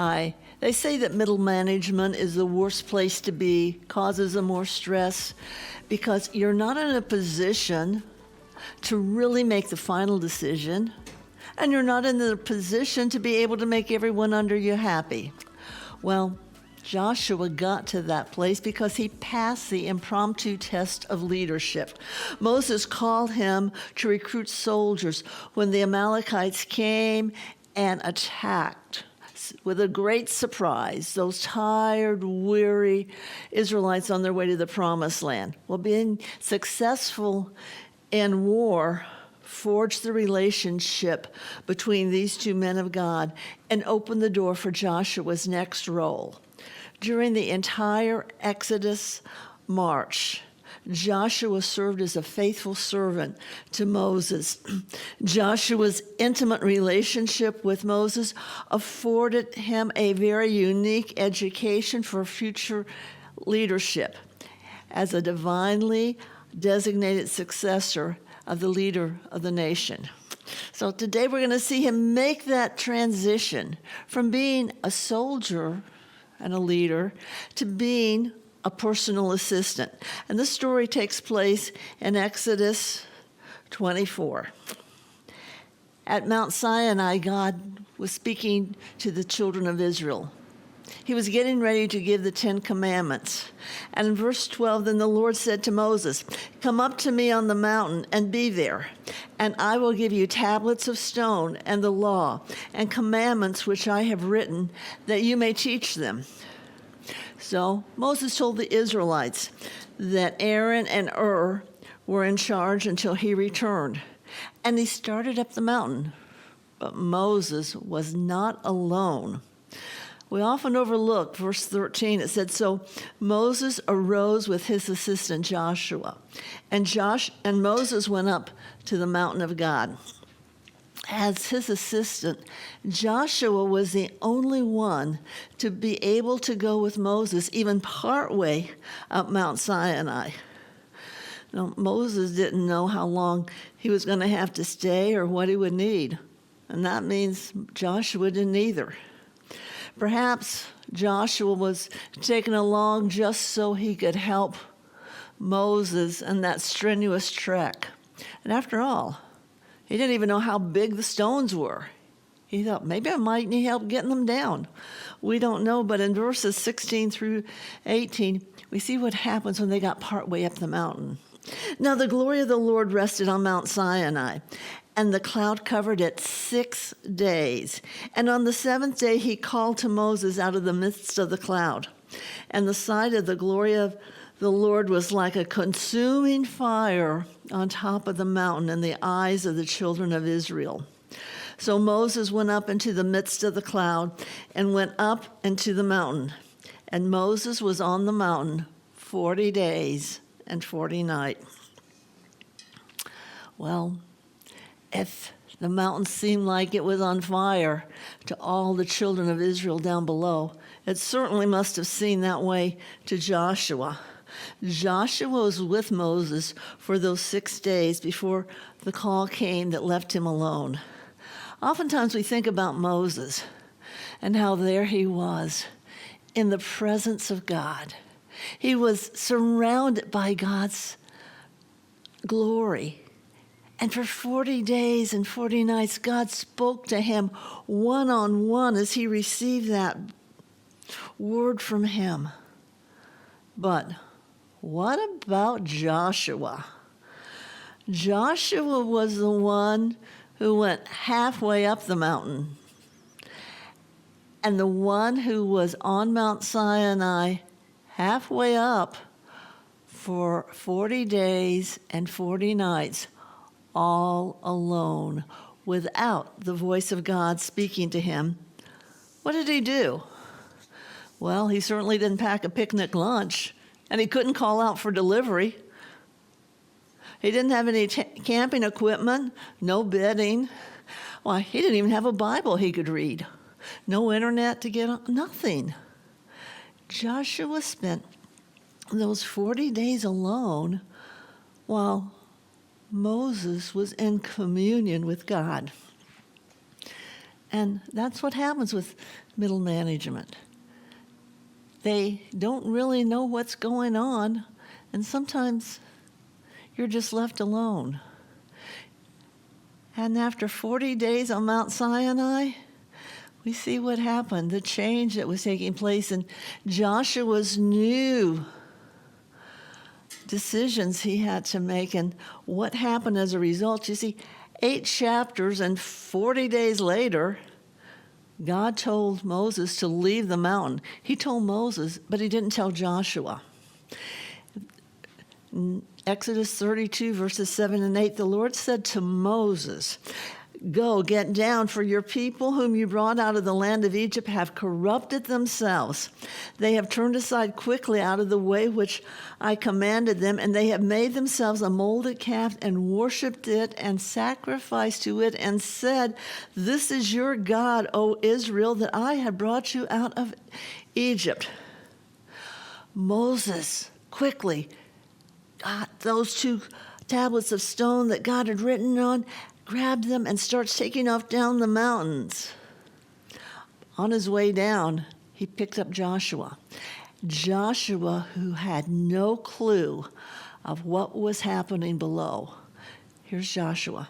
Hi. They say that middle management is the worst place to be, causes them more stress, because you're not in a position to really make the final decision, and you're not in the position to be able to make everyone under you happy. Well, Joshua got to that place because he passed the impromptu test of leadership. Moses called him to recruit soldiers when the Amalekites came and attacked with a great surprise those tired, weary Israelites on their way to the promised land. Well, being successful in war forged the relationship between these two men of God and opened the door for Joshua's next role. During the entire Exodus march, Joshua served as a faithful servant to Moses. Joshua's intimate relationship with Moses afforded him a very unique education for future leadership as a divinely designated successor of the leader of the nation. So today we're going to see him make that transition from being a soldier and a leader to being a personal assistant. And this story takes place in Exodus 24. At Mount Sinai, God was speaking to the children of Israel. He was getting ready to give the 10 Commandments. And in verse 12, then the Lord said to Moses, "Come up to me on the mountain and be there, and I will give you tablets of stone and the law and commandments which I have written, that you may teach them." So Moses told the Israelites that Aaron and Ur were in charge until he returned. And he started up the mountain. But Moses was not alone. We often overlook verse 13. It said, "So Moses arose with his assistant Joshua, and Moses went up to the mountain of God." As his assistant, Joshua was the only one to be able to go with Moses even partway up Mount Sinai. Now, Moses didn't know how long he was going to have to stay or what he would need, and that means Joshua didn't either. Perhaps Joshua was taken along just so he could help Moses in that strenuous trek. And after all, he didn't even know how big the stones were. He thought, maybe I might need help getting them down. We don't know, but in verses 16 through 18, we see what happens when they got partway up the mountain. Now the glory of the Lord rested on Mount Sinai, and the cloud covered it 6 days. And on the 7th day he called to Moses out of the midst of the cloud. And the sight of the glory of the Lord was like a consuming fire on top of the mountain in the eyes of the children of Israel. So Moses went up into the midst of the cloud and went up into the mountain. And Moses was on the mountain 40 days and 40 nights. Well, if the mountain seemed like it was on fire to all the children of Israel down below, it certainly must have seemed that way to Joshua. Joshua was with Moses for those 6 days before the call came that left him alone. Oftentimes we think about Moses and how there he was in the presence of God. He was surrounded by God's glory. And for 40 days and 40 nights, God spoke to him one-on-one as he received that word from him. But what about Joshua? Joshua was the one who went halfway up the mountain, and the one who was on Mount Sinai halfway up for 40 days and 40 nights, all alone, without the voice of God speaking to him. What did he do? Well, he certainly didn't pack a picnic lunch, and he couldn't call out for delivery. He didn't have any camping equipment, no bedding. Why, he didn't even have a Bible he could read. No internet to get on, nothing. Joshua spent those 40 days alone while Moses was in communion with God. And that's what happens with middle management. They don't really know what's going on, and sometimes you're just left alone. And after 40 days on Mount Sinai, we see what happened, the change that was taking place in Joshua's new decisions he had to make and what happened as a result. You see, 8 chapters and 40 days later, God told Moses to leave the mountain. He told Moses, but he didn't tell Joshua. In Exodus 32, verses 7 and 8, the Lord said to Moses, "Go, get down, for your people whom you brought out of the land of Egypt have corrupted themselves. They have turned aside quickly out of the way which I commanded them, and they have made themselves a molded calf and worshipped it and sacrificed to it and said, 'This is your God, O Israel, that I have brought you out of Egypt.'" Moses quickly got those 2 tablets of stone that God had written on, grabbed them, and starts taking off down the mountains. On his way down, he picked up Joshua. Joshua, who had no clue of what was happening below. Here's Joshua.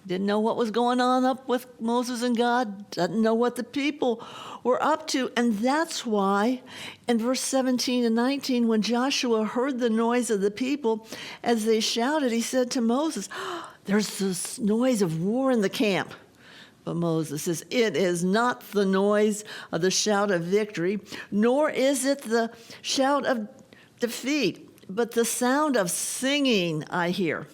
Didn't know what was going on up with Moses and God, doesn't know what the people were up to. And that's why in verse 17 and 19, when Joshua heard the noise of the people as they shouted, he said to Moses, "There's this noise of war in the camp." But Moses says, "It is not the noise of the shout of victory, nor is it the shout of defeat, but the sound of singing I hear."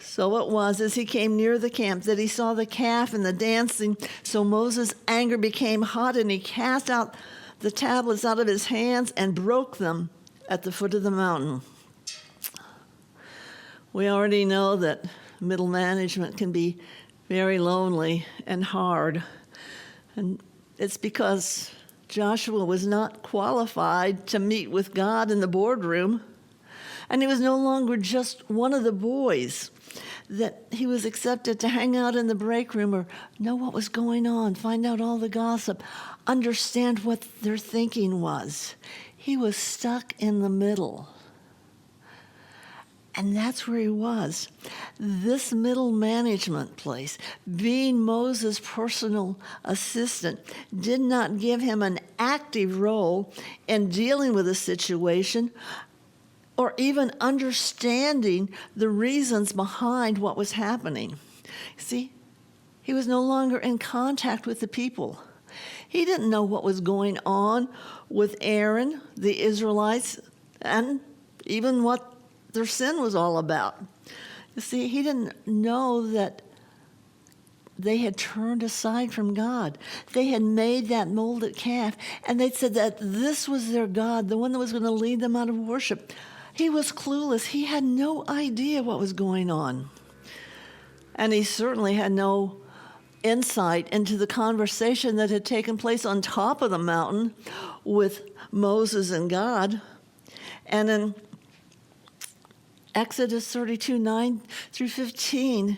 So it was as he came near the camp that he saw the calf and the dancing. So Moses' anger became hot, and he cast out the tablets out of his hands and broke them at the foot of the mountain. We already know that middle management can be very lonely and hard. And it's because Joshua was not qualified to meet with God in the boardroom. And he was no longer just one of the boys, that he was accepted to hang out in the break room or know what was going on, find out all the gossip, understand what their thinking was. He was stuck in the middle. And that's where he was. This middle management place, being Moses' personal assistant, did not give him an active role in dealing with a situation or even understanding the reasons behind what was happening. See, he was no longer in contact with the people. He didn't know what was going on with Aaron, the Israelites, and even what their sin was all about. You see, he didn't know that they had turned aside from God. They had made that molded calf, and they said that this was their God, the one that was going to lead them out of worship. He was clueless. He had no idea what was going on. And he certainly had no insight into the conversation that had taken place on top of the mountain with Moses and God. And in Exodus 32, 9 through 15,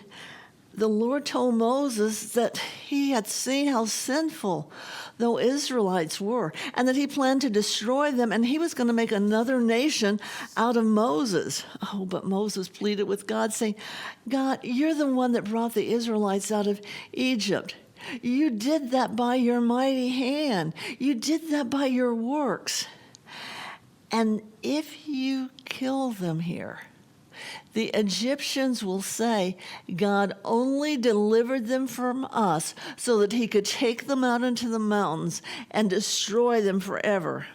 the Lord told Moses that he had seen how sinful the Israelites were and that he planned to destroy them, and he was going to make another nation out of Moses. Oh, but Moses pleaded with God, saying, "God, you're the one that brought the Israelites out of Egypt. You did that by your mighty hand. You did that by your works. And if you kill them here, the Egyptians will say, 'God only delivered them from us so that he could take them out into the mountains and destroy them forever.'"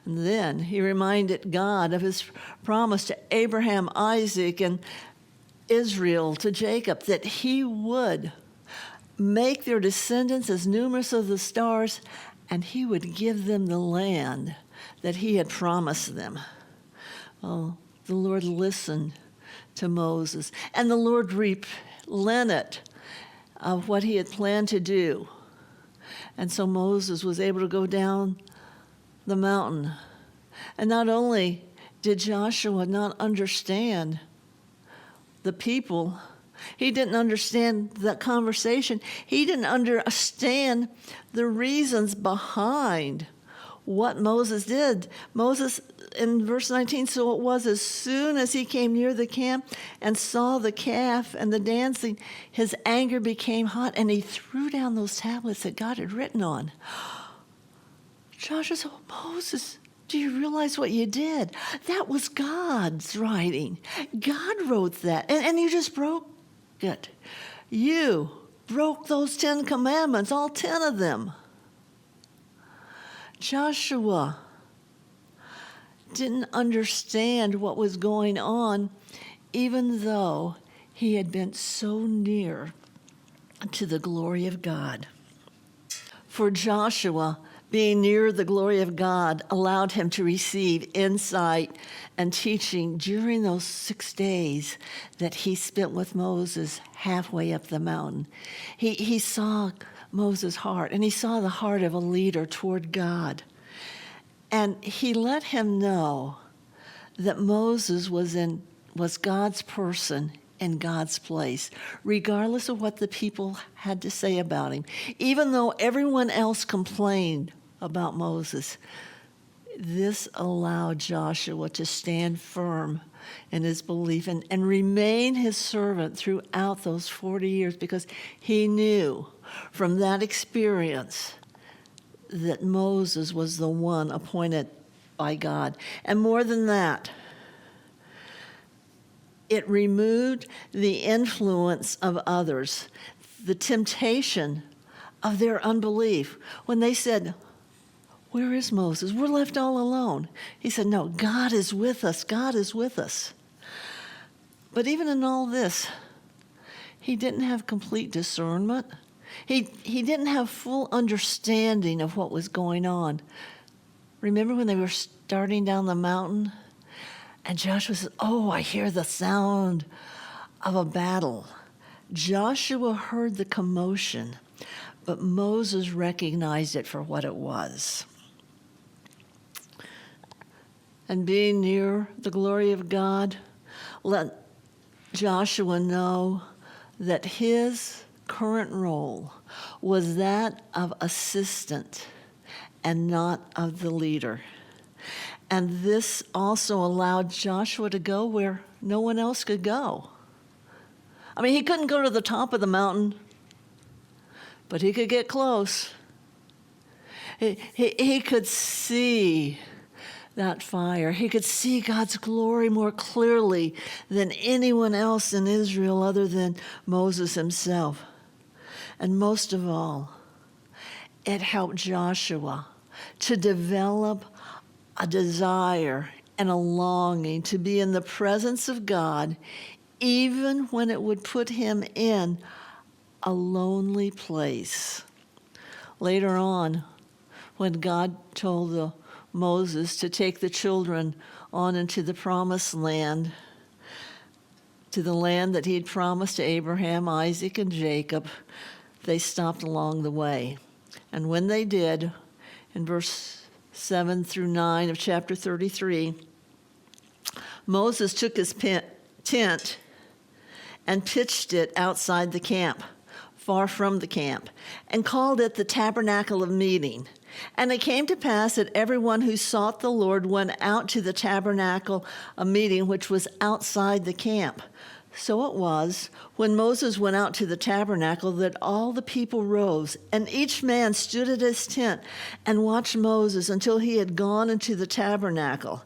And then he reminded God of his promise to Abraham, Isaac, and Israel, to Jacob, that he would make their descendants as numerous as the stars, and he would give them the land that he had promised them. Oh, the Lord listened to Moses, and the Lord relented of what he had planned to do. And so Moses was able to go down the mountain. And not only did Joshua not understand the people, He didn't understand that conversation. He didn't understand the reasons behind what Moses did. Moses, in verse 19, so it was as soon as he came near the camp and saw the calf and the dancing, his anger became hot, and he threw down those tablets that God had written on. Joshua said, Moses, do you realize what you did? That was God's writing. God wrote that, and you just broke it. You broke those 10 commandments, all 10 of them. Joshua didn't understand what was going on, even though he had been so near to the glory of God. For Joshua, being near the glory of God allowed him to receive insight and teaching during those 6 days that he spent with Moses halfway up the mountain. He saw Moses' heart, and he saw the heart of a leader toward God. And he let him know that Moses was God's person in God's place, regardless of what the people had to say about him. Even though everyone else complained about Moses, this allowed Joshua to stand firm in his belief and remain his servant throughout those 40 years, because he knew from that experience that Moses was the one appointed by God. And more than that, it removed the influence of others, the temptation of their unbelief. When they said, where is Moses? We're left all alone. He said, no, God is with us. God is with us. But even in all this, he didn't have complete discernment. He didn't have full understanding of what was going on. Remember when they were starting down the mountain? And Joshua said, oh, I hear the sound of a battle. Joshua heard the commotion, but Moses recognized it for what it was. And being near the glory of God let Joshua know that his current role was that of assistant and not of the leader. And this also allowed Joshua to go where no one else could go. I mean, he couldn't go to the top of the mountain, but he could get close. He could see that fire. He could see God's glory more clearly than anyone else in Israel other than Moses himself. And most of all, it helped Joshua to develop a desire and a longing to be in the presence of God, even when it would put him in a lonely place. Later on, when God told Moses to take the children on into the promised land, to the land that he had promised to Abraham, Isaac, and Jacob, they stopped along the way. And when they did, in verse 7 through 9 of chapter 33, Moses took his tent and pitched it outside the camp, far from the camp, and called it the tabernacle of meeting. And it came to pass that everyone who sought the Lord went out to the tabernacle of meeting, which was outside the camp. So it was, when Moses went out to the tabernacle, that all the people rose, and each man stood at his tent and watched Moses until he had gone into the tabernacle.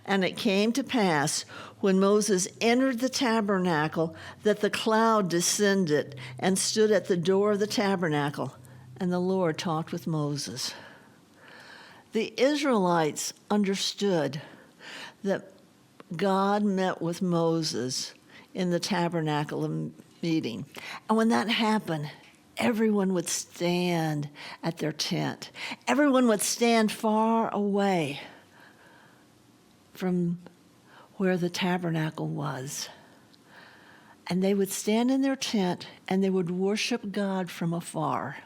And it came to pass, when Moses entered the tabernacle, that the cloud descended and stood at the door of the tabernacle, and the Lord talked with Moses. The Israelites understood that God met with Moses in the tabernacle of meeting. And when that happened, everyone would stand at their tent. Everyone would stand far away from where the tabernacle was. And they would stand in their tent and they would worship God from afar.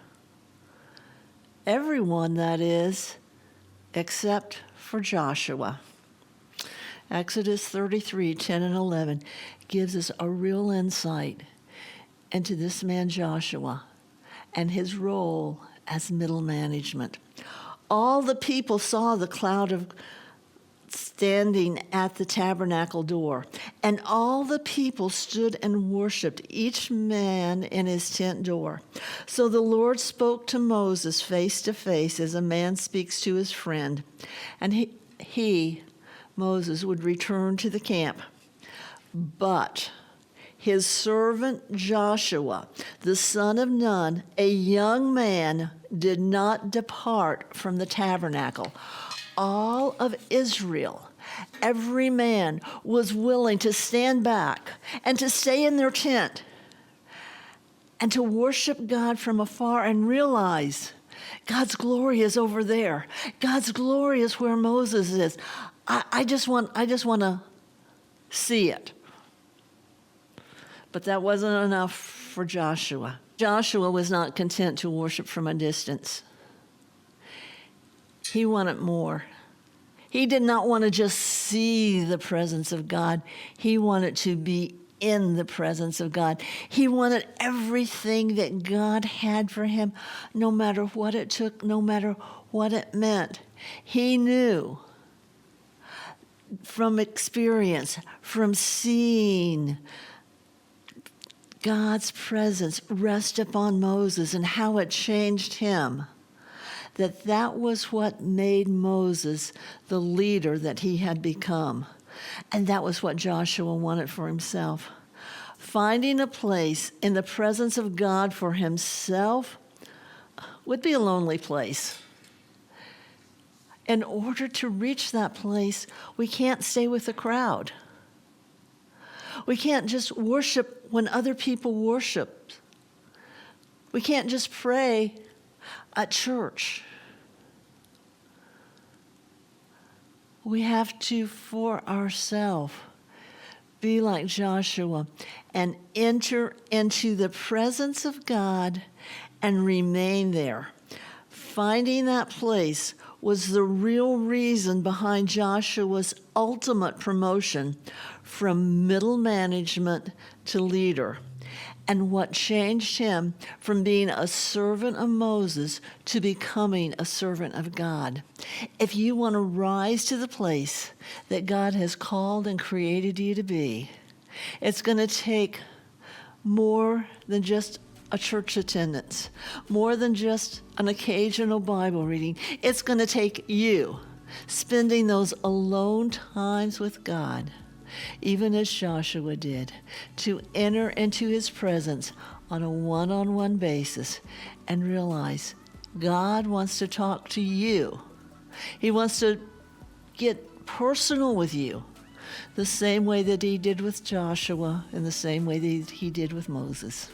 Everyone, that is, except for Joshua. Exodus 33, 10 and 11 gives us a real insight and to this man Joshua and his role as middle management. All the people saw the cloud of standing at the tabernacle door, and all the people stood and worshiped, each man in his tent door. So the Lord spoke to Moses face to face as a man speaks to his friend, and Moses, would return to the camp. But his servant Joshua, the son of Nun, a young man, did not depart from the tabernacle. All of Israel, every man, was willing to stand back and to stay in their tent and to worship God from afar and realize God's glory is over there. God's glory is where Moses is. I just want to see it. But that wasn't enough for Joshua. Joshua was not content to worship from a distance. He wanted more. He did not want to just see the presence of God. He wanted to be in the presence of God. He wanted everything that God had for him, no matter what it took, no matter what it meant. He knew from experience, from seeing God's presence rest upon Moses and how it changed him, that was what made Moses the leader that he had become. And that was what Joshua wanted for himself. Finding a place in the presence of God for himself would be a lonely place. In order to reach that place, we can't stay with the crowd. We can't just worship when other people worship. We can't just pray at church. We have to, for ourselves, be like Joshua and enter into the presence of God and remain there. Finding that place was the real reason behind Joshua's ultimate promotion from middle management to leader, and what changed him from being a servant of Moses to becoming a servant of God. If you want to rise to the place that God has called and created you to be, it's going to take more than just a church attendance, more than just an occasional Bible reading. It's going to take you spending those alone times with God, even as Joshua did, to enter into his presence on a one-on-one basis and realize God wants to talk to you. He wants to get personal with you the same way that he did with Joshua and the same way that he did with Moses.